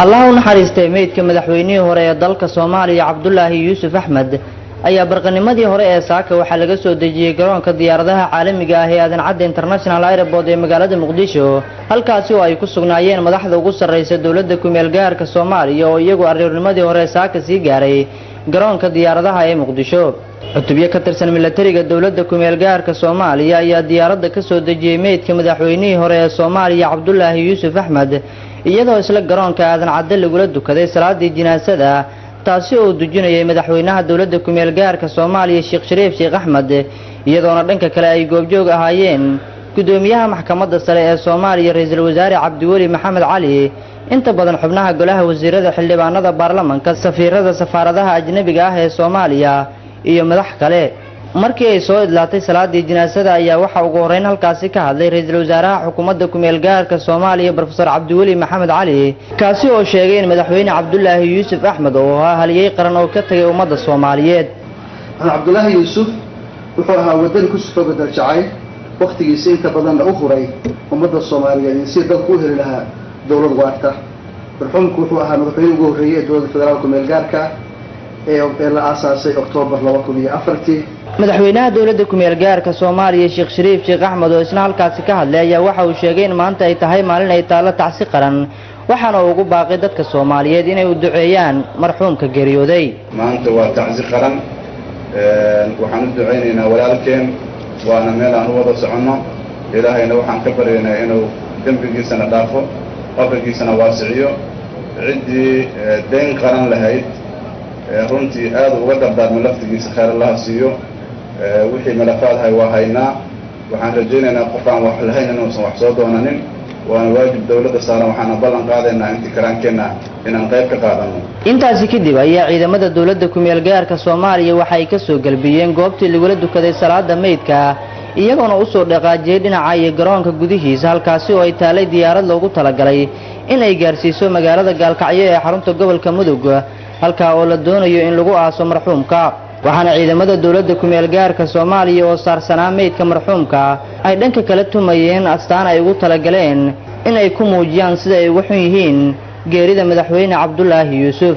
الله naxariistay meydka madaxweynihii hore ee dalka Soomaaliya Cabdullaahi Yuusuf Axmed ayaa barqanimadii hore ee saaka waxa laga soo dejiyay garoonka diyaaradaha caalamiga ah ee Aadan Cadde International Airport ee magaalada Muqdisho halkaas oo ay ku sugnaayeen madaxda ugu sarreeyay dawladda ku meel gaarka Soomaaliya oo iyagu arrinimadii hore saaka sii gaaray garoonka diyaaradaha ee Muqdisho xubniyo ka tirsan militariga dawladda ku meel gaarka Soomaaliya ayaa diyaaradda ka soo dejiyay meydka madaxweynihii hore ee Soomaaliya Cabdullaahi Yuusuf Axmed iyadoo isla garoonka Aadan Cadde lagula dukaday salaadii jinaasada taasi oo dujinayay madaxweynaha dawladda ku meel gaarka Soomaaliya Sheekh Shariif Sheekh Axmed iyadoona dhanka kale ay goobjoog ahaayeen gudoomiyaha maxkamadda sare ee Soomaaliya ra'iisul wasaare Cabdiweli Maxamed Cali inta badan xubnaha golaha wasiirada xildhibaanada baarlamaanka safiirada safaaradaha ajnabiga ah ee Soomaaliya iyo madax kale markii ay soo idlaatay salaadii jinaasada ayaa waxa ugu horeyn halkaasi ka hadlay ra'iisul wasaaraha xukuumadda ku meel gaarka Soomaaliya Professor Cabdiweli Maxamed Cali kaasi oo sheegay in madaxweyne Cabdullaahi Yuusuf Axmed oo ahaa haliyay qaran oo ka tagay ummadda Soomaaliyeed Cabdullaahi Yuusuf wuxuu ahaa wadan ku soo bedel jacay waqtigiisa inta badan u huray ummadda Soomaaliyeed si dadku u heli lahaa dawlad waarta barxumku wuxuu ahaa madaxweyne ugu horeeyay dawladda federaalka meel gaarka ee la aasaasay Oktoobar 2004 madaxweynaha dawladda ku meel gaarka Soomaaliya Sheekh Shariif Sheekh Axmed oo isna halkaasi ka hadlay ayaa waxa uu sheegay in maanta ay tahay maalin ay taalo tacsi qaran waxaana uu ugu baaqay dadka Soomaaliyeed inay u duceeyaan marxuumka geeriyooday maanta waa tacsi qaran waxaan u duceynaynaa walaalkeen waana meel aan u wada soconno ilaahayna waxaan ka baryaynaa inuu dambigiisana dhaafo qabrigiisana waasiciyo ciddii deyn qaran lahayd runtii aad uga dardaarmo laftigiisa khayr Allah siiyo wixii malafaadhay waa haynaa waxaan rajaynaynaa qof aan wax lahayn inuusan wax soo doonanin waana waajib dawladda saaran waxaan ballan qaadaynaa intii karaankeena inaan qayb ka qaadano intaasi kadib ayaa ciidamada dawladda ku meel gaarka Soomaaliya waxa ay ka soo galbiyeen goobtii lagula dukaday salaada meydka iyagoona u soo dhaqaajiyay dhinaca iyo garoonka gudihiisa halkaasi oo ay taalay diyaarad loogu talagalay in ay gaarsiiso magaalada Gaalkacyo ee xarunta gobolka Mudug halka oo la doonayo in lagu aaso marxuumka waxaana ciidamada dawladda ku meel gaarka Soomaaliya oo saarsanaa meydka marxuumka ay dhanka kala tumayeen astaan ay ugu talagaleen in ay ku muujiyaan sida ay ugu xun yihiin geerida madaxweyne Cabdullaahi Yuusuf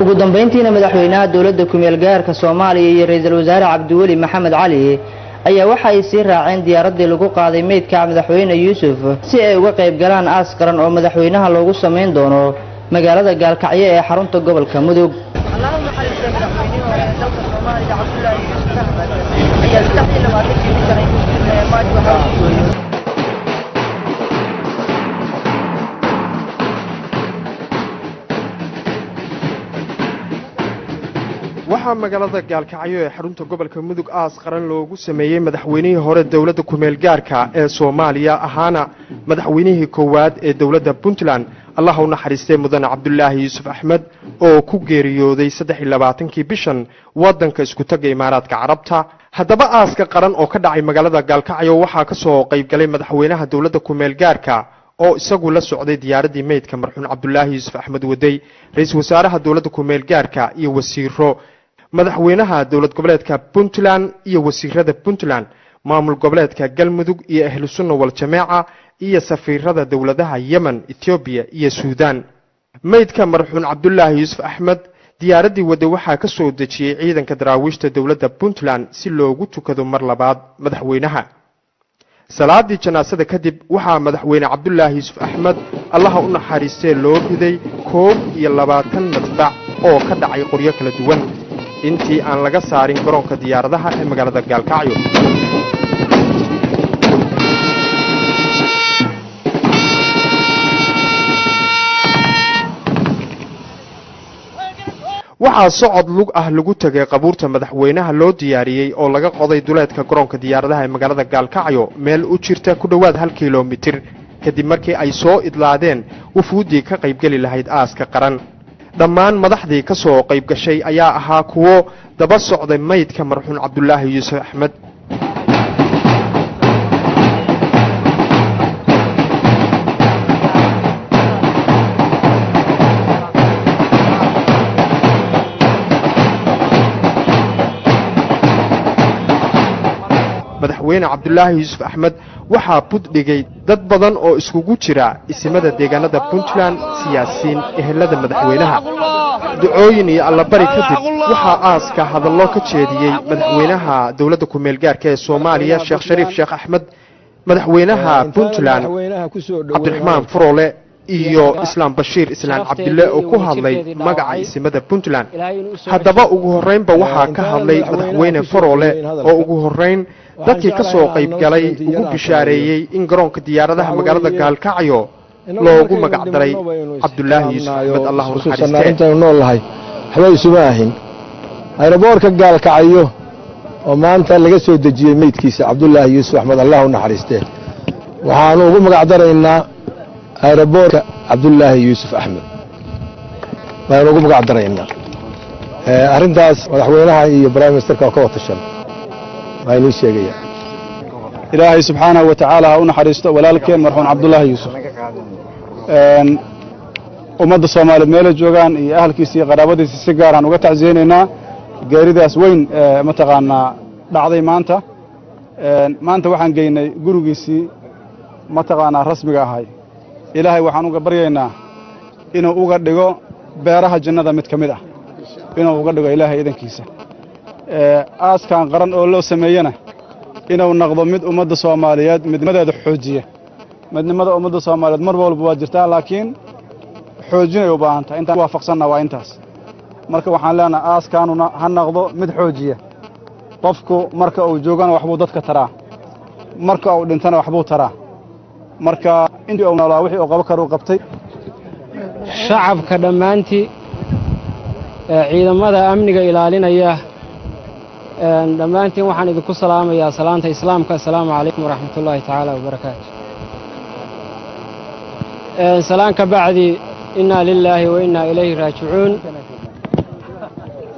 ugu dambeyntiina madaxweynaha dawladda ku meel gaarka Soomaaliya iyo ra'iisul wasaare Cabdiweli Maxamed Cali ayaa waxa ay sii raaceen diyaaradii lagu qaaday meydka madaxweyne Yuusuf si ay uga qayb galaan aas qaran oo madaxweynaha loogu sameyn doono magaalada Gaalkacyo ee xarunta gobolka Mudug Allahu naxariisto madaxweynaha hore ee dalka Soomaaliya Cabdullaahi Yuusuf Axmed ayaa 23 sano ee maaj waxa uu waxaa magaalada Gaalkacyo ee xarunta gobolka Mudug aas qaran loogu sameeyay madaxweynihii hore dawladda ku meel gaarka ee Soomaaliya ahaana madaxweynihii koowaad ee dawladda Puntland Allah u naxariistay mudane Cabdullaahi Yuusuf Axmed oo ku geeriyooday 23kii bishan wadanka isku tagay Imaaraadka Carabta haddaba aaska qaran oo ka dhacay magaalada Gaalkacyo waxaa ka soo qayb galay madaxweynaha dawladda ku meel gaarka oo isagu la socday diyaaradii meydka marxuum Cabdullaahi Yuusuf Axmed waday ra'iisul wasaaraha dawladda ku meel gaarka iyo wasiiro madaxweynaha dawlad goboleedka Puntland iyo wasiirada Puntland maamul goboleedka Galmudug iyo ahlu sunna wal jamaa iyo safiirada dawladaha Yemen Ethiopia iyo Suudaan meydka marxuum Cabdullaahi Yuusuf Axmed diyaaradii wada waxaa ka soo dejiyay ciidanka daraawiishta dawladda Puntland si loogu tukado mar labaad madaxweynaha salaadii janaasada kadib waxaa madaxweyne Cabdullaahi Yuusuf Axmed Allah u naxariistay loo riday 22 madfac oo ka dhacay qoryo kala duwan intii aan laga saarin garoonka diyaaradaha ee magaalada Gaalkacyo waxaa socod lug ah lagu tagay qabuurta madaxweynaha loo diyaariyay oo laga qoday duleedka garoonka diyaaradaha ee magaalada Gaalkacyo meel u jirta ku dhawaad 1 kiiloomitir kadib markii ay soo idlaadeen wufuudii ka qayb gali lahayd aaska qaran dhammaan madaxdii ka soo qayb gashay ayaa ahaa kuwo daba socday meydka marxuum Cabdullaahi Yuusuf Axmed madaxweyne cabdulaahi yuusuf axmed waxaa buddhigay dad badan oo iskugu jira isimada deegaanada puntland siyaasiyiin ehelada madaxweynaha ducooyin iyo allabari kadib waxaa aaska hadallo ka jeediyey madaxweynaha dowladda ku-meel gaarka ee soomaaliya sheekh shariif sheekh axmed madaxweynaha puntland cabdiraxmaan furoole iyo islaam bashiir islaan cabdille oo ku hadlay magaca isimada puntland haddaba ugu horraynba waxaa ka hadlay madaxweyne furoole oo ugu horrayn dadkii ka soo qayb galay ugu bishaareeyey in garoonka diyaaradaha magaalada gaalkacyo loogu magac daray cabdulaahi yuusuf axmed allahu naxariistee intaanu nool nahay waxba isuma ahin ayraboorka gaalkacyo oo maanta laga soo dejiyey meydkiisa cabdulaahi yuusuf axmed allahu naxariistee waxaanu ugu magac daraynaa ayraboorka cabdulaahi yuusuf axmed baanu ugu magac daraynaa arrintaas madaxweynaha iyo prime ministerka oo ka watashan waa inii sheegaya ilaahay subxaanahu wa tacaala ha u naxariisto walaalkeen marxuum cabdulaahi yuusuf ummadda soomaaliyeed meelay joogaan iyo ahalkiisa iyo qaraabadiisa si gaaraan uga tacsiyeynaynaa geeridaas weyn mataqaanaa dhacday maanta maanta waxaan geynay gurigiisii mataqaanaa rasmiga ahay ilaahay waxaan uga baryaynaa inuu uga dhigo beeraha jannada mid ka mid ah inuu uga dhigo ilaahay idankiisa aaskan qaran oo loo sameeyena inuu noqdo mid ummadda soomaaliyeed midnimadeeda xoojiya midnimada ummadda soomaaliyeed mar walba waa jirtaa laakiin xoojinay u baahan tahay intaan waafaqsanna waa intaas marka waxaan leenahay aaskaanuna ha noqdo mid xoojiya qofku marka uu joogana waxbuu dadka taraa marka uu dhintana waxbuu taraa marka intii uu noolaa wixii uu qabo karuu qabtay shacabka dhammaantii ciidamada amniga ilaalinaya dhammaantiin waxaan idinku salaamayaa salaanta islaamka assalaamu calaykum waraxmatullaahi tacaala wabarakaatu salaan ka bacdi innaa lilaahi wa innaa ilayhi raajicuun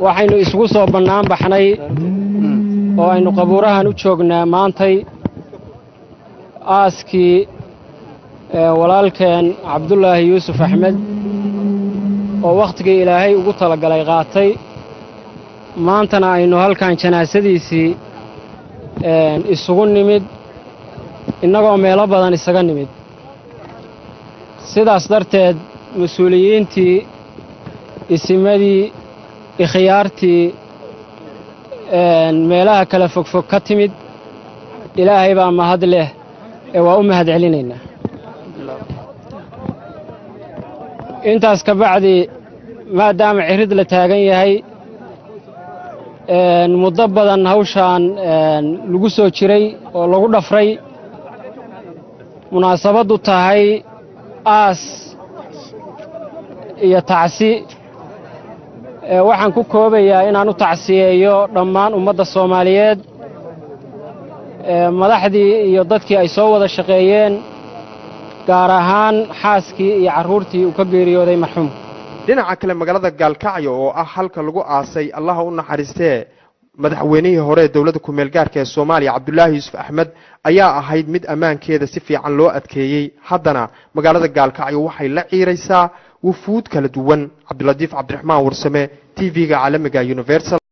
waxaynu isugu soo bannaan baxnay oo aynu qabuurahan u joognaa maantay aaskii walaalkeen cabdulaahi yuusuf axmed oo wakhtigii ilaahay ugu talagalay qaatay maantana aynu halkan janaasadiisii isugu nimid innagoo meelo badan isaga nimid sidaas darteed mas-uuliyiintii isimadii ikhyaartii meelaha kala fogfog ka timid ilaahay baa mahad leh ee waa u mahad celinaynaa intaas ka bacdi maadaama cirid la taagan yahay muddo badan hawshaan lagu soo jiray oo lagu dhafray munaasabaddu tahay aas iyo tacsi waxaan ku koobayaa inaan u tacsiyeeyo dhammaan ummadda soomaaliyeed madaxdii iyo dadkii ay soo wada shaqeeyeen gaar ahaan xaaskii iyo carruurtii uu ka geeriyooday marxuum dhinaca kale magaalada gaalkacyo oo ah halka lagu aasay allaha u naxariistee madaxweynihii hore ee dowladda ku-meel gaarka ee soomaaliya cabdulaahi yuusuf axmed ayaa ahayd mid ammaankeeda si fiican loo adkeeyey haddana magaalada gaalkacyo waxay la ciiraysaa wufuud kala duwan cabdilatiif cabdiraxmaan warsame t v-ga caalamiga universal